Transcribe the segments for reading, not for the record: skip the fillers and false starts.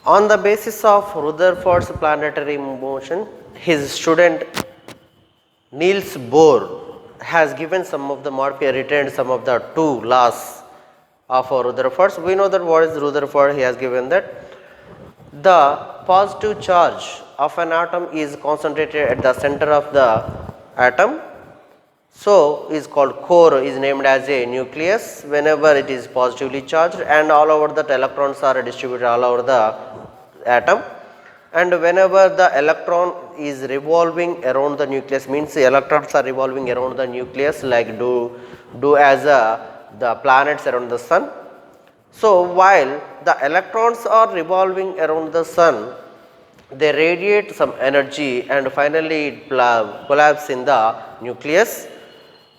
On the basis of Rutherford's planetary motion, his student Niels Bohr has given some of the retained some of the two laws of Rutherford's. We know that what is Rutherford. He has given that the positive charge of an atom is concentrated at the center of the atom. So, is called core, is named as a nucleus whenever it is positively charged, and all over that electrons are distributed all over the atom, and whenever the electron is revolving around the nucleus, means the electrons are revolving around the nucleus like do as the planets around the sun. So, while the electrons are revolving around the sun, they radiate some energy and finally it collapse in the nucleus.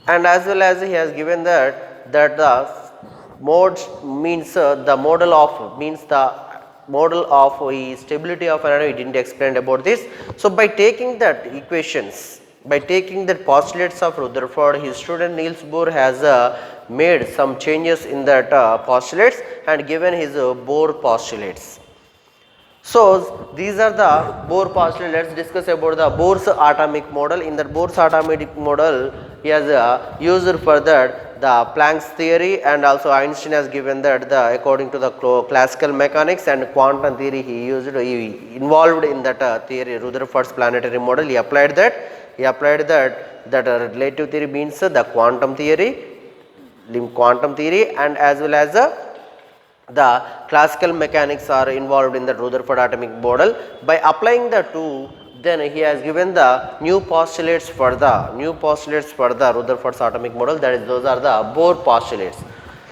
And as well as he has given that the mode means the model of means the model of stability of an atom, he did not explain about this. So, by taking that equations, by taking the postulates of Rutherford, his student Niels Bohr has made some changes in that postulates and given his Bohr postulates. So, these are the Bohr postulates. Let us discuss about the Bohr's atomic model. In that Bohr's atomic model, he has used for that the Planck's theory, and also Einstein has given that the according to the classical mechanics and quantum theory he involved in that theory, Rutherford's planetary model. He applied that. Relative theory means the quantum theory, and as well as the classical mechanics are involved in the Rutherford atomic model. By applying the two, then he has given the new postulates for the Rutherford's atomic model, that is those are the Bohr postulates.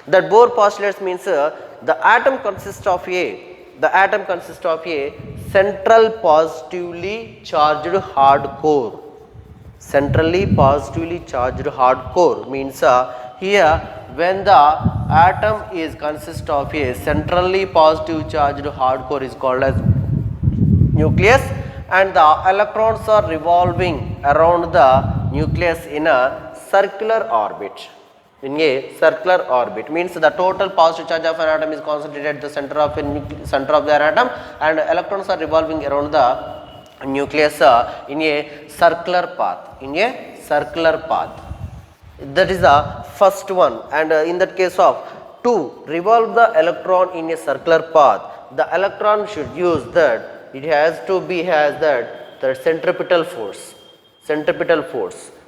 That Bohr postulates means the atom consists of a central positively charged hard core. Centrally positively charged hard core means here when the atom is consist of a centrally positive charged hard core is called as nucleus, and the electrons are revolving around the nucleus in a circular orbit. In a circular orbit means the total positive charge of an atom is concentrated at the center of the atom, and electrons are revolving around the nucleus in a circular path. That is the first one, and in that case of to revolve the electron in a circular path, the electron should use that it has to be the centripetal force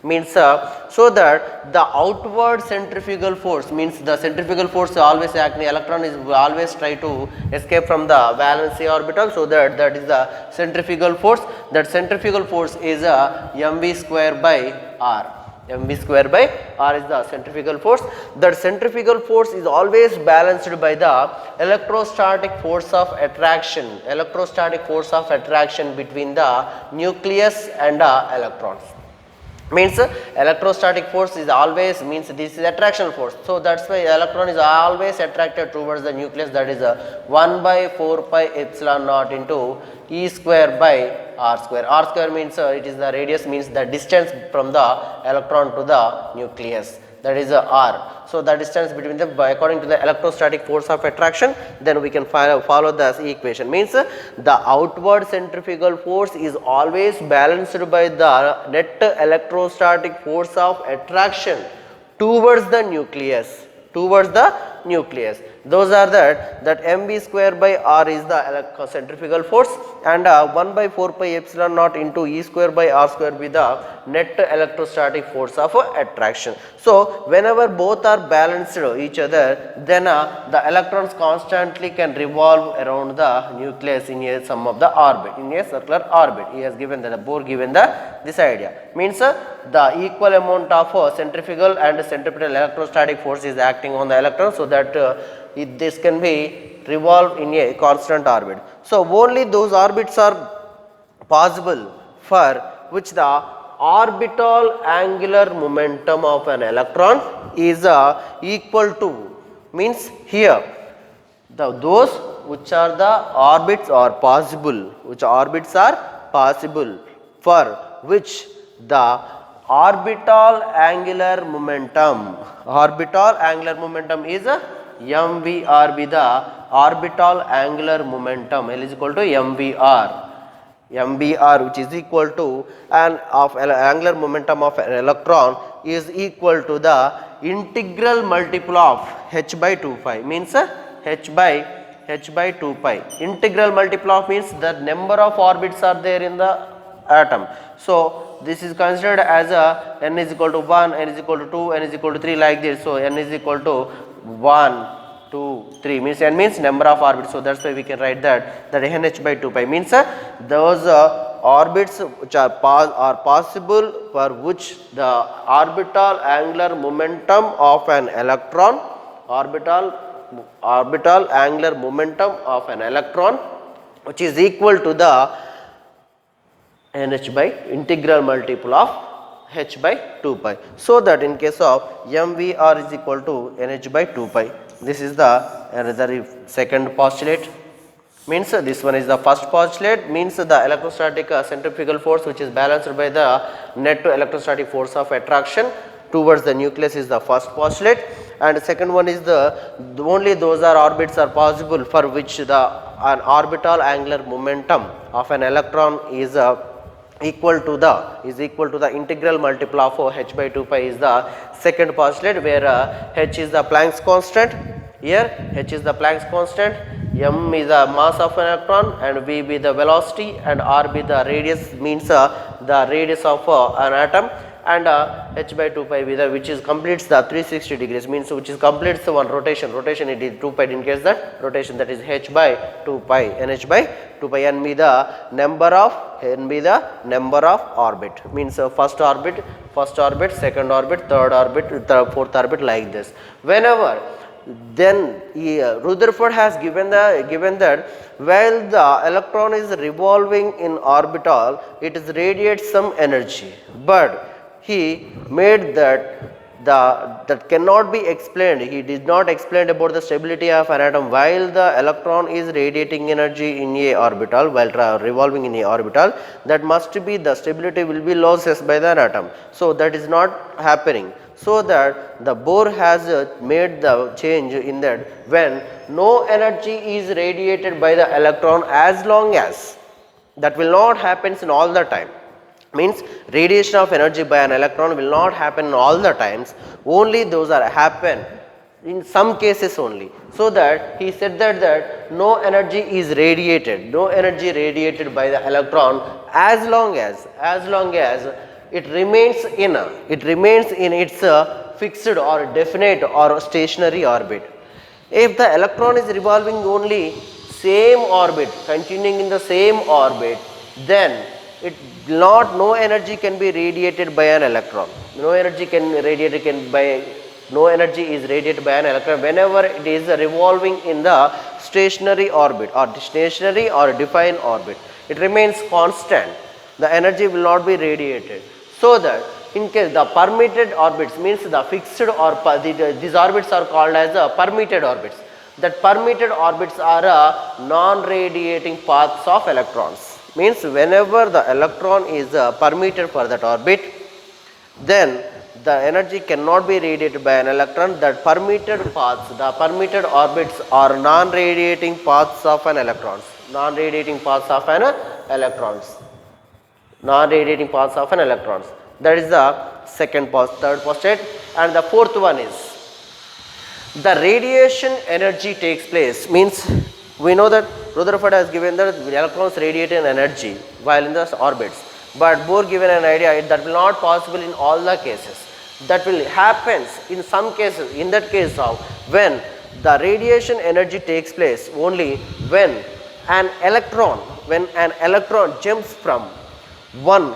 means so that the outward centrifugal force means the centrifugal force always acting, electron is always try to escape from the valency orbital, so that is the centrifugal force. That centrifugal force is mv square by r. mv square by r is the centrifugal force. That centrifugal force is always balanced by the electrostatic force of attraction between the nucleus and the electrons. Means electrostatic force is always means this is attraction force. So, that is why electron is always attracted towards the nucleus, that is 1 by 4 pi epsilon naught into E square by R square. R square means it is the radius, means the distance from the electron to the nucleus, that is R. So, the distance between them according to the electrostatic force of attraction, then we can follow this equation. Means the outward centrifugal force is always balanced by the net electrostatic force of attraction towards the nucleus. Those are that mv square by r is the centrifugal force, and 1 by 4 pi epsilon naught into E square by R square be the net electrostatic force of attraction. So, whenever both are balanced each other, then the electrons constantly can revolve around the nucleus in a some of the orbit, in a circular orbit. He has given the Bohr given this idea. Means the equal amount of centrifugal and centripetal electrostatic force is acting on the electron, so that this can be revolved in a constant orbit. So, only those orbits are possible for which the orbital angular momentum of an electron is equal to, means here those which are the orbits are possible, for which the orbital angular momentum is mvr be the orbital angular momentum. L is equal to mvr. mvr, which is equal to angular momentum of an electron, is equal to the integral multiple of h by 2 pi, means h by 2 pi. Integral multiple of means the number of orbits are there in the atom. So this is considered as a n is equal to 1, n is equal to 2, n is equal to 3, like this. So n is equal to 1, 2, 3, means n means number of orbits. So that's why we can write that nh by 2 pi means those orbits which are possible for which the orbital angular momentum of an electron, orbital angular momentum of an electron, which is equal to the nh by integral multiple of h by 2 pi. So that in case of mvr is equal to nh by 2 pi. This is the another second postulate. Means this one is the first postulate, means the electrostatic centrifugal force which is balanced by the net electrostatic force of attraction towards the nucleus is the first postulate, and the second one is the only those orbits are possible for which an orbital angular momentum of an electron is equal to the integral multiple of h by 2 pi is the second postulate, where h is the Planck's constant. Here h is the Planck's constant, m is the mass of an electron, and v be the velocity, and r be the radius, means the radius of an atom, and h by 2 pi be the which is completes the 360 degrees, means which is completes one rotation it is 2 pi indicates that rotation, that is h by 2 pi, nh by 2 pi, n be the number of orbit, means first orbit, second orbit, third orbit, fourth orbit, like this. Whenever then Rutherford has given that while the electron is revolving in orbital, it is radiates some energy, but he made that cannot be explained. He did not explain about the stability of an atom while the electron is radiating energy in a orbital, while revolving in a orbital. That must be the stability will be losses by the atom. So that is not happening. So that the Bohr has made the change in that when no energy is radiated by the electron, as long as that will not happen in all the time, means radiation of energy by an electron will not happen in all the times, only those are happen in some cases only. So that he said that no energy is radiated, by the electron as long as it remains in its fixed or definite or stationary orbit. If the electron is revolving only same orbit, continuing in the same orbit, then no energy can be radiated by an electron. No energy is radiated by an electron whenever it is revolving in the stationary orbit or defined orbit. It remains constant. The energy will not be radiated. So that in case the permitted orbits, means the fixed or these orbits are called as permitted orbits. That permitted orbits are non-radiating paths of electrons. Means whenever the electron is permitted for that orbit, then the energy cannot be radiated by an electron. That permitted paths, the permitted orbits are non-radiating paths of an electrons. That is the third postulate. And the fourth one is the radiation energy takes place, means we know that Rutherford has given that electrons radiate an energy while in the orbits, but Bohr given an idea that will not possible in all the cases. That will happen in some cases, in that case of when the radiation energy takes place only when an electron jumps from one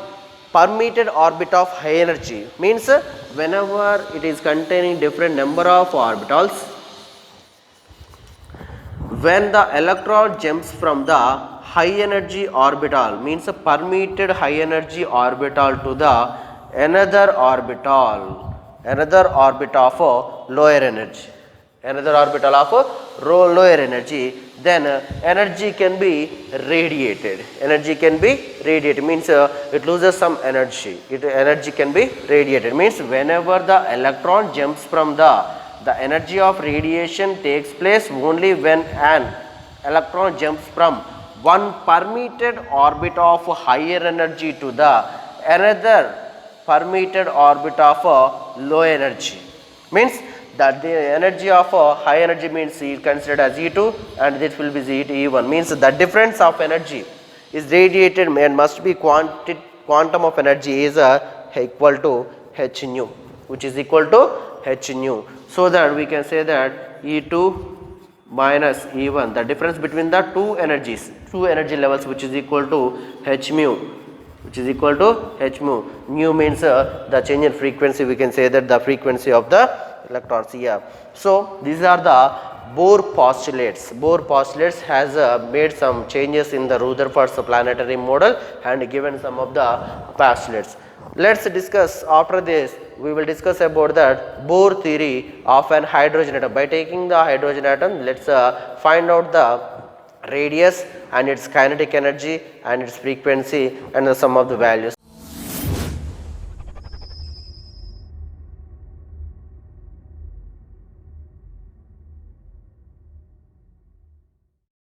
permitted orbit of high energy, means whenever it is containing different number of orbitals, when the electron jumps from the high energy orbital, means a permitted high energy orbital to the another orbit of lower energy, then energy can be radiated. Means it loses some energy. Energy can be radiated, means whenever the electron jumps from the the energy of radiation takes place only when an electron jumps from one permitted orbit of higher energy to the another permitted orbit of low energy. Means that the energy of high energy means considered as E2 and this will be E1, means the difference of energy is radiated and must be quantum of energy is equal to h nu, which is equal to h nu. So that we can say that E2 minus E1, the difference between the two energies, two energy levels, which is equal to h mu, which is equal to h mu. Mu means the change in frequency, we can say that the frequency of the electrons here. So these are the Bohr postulates. Bohr postulates has made some changes in the Rutherford's planetary model and given some of the postulates. Let's discuss after this. We will discuss about that Bohr theory of an hydrogen atom. By taking the hydrogen atom, let's find out the radius and its kinetic energy and its frequency and some of the values.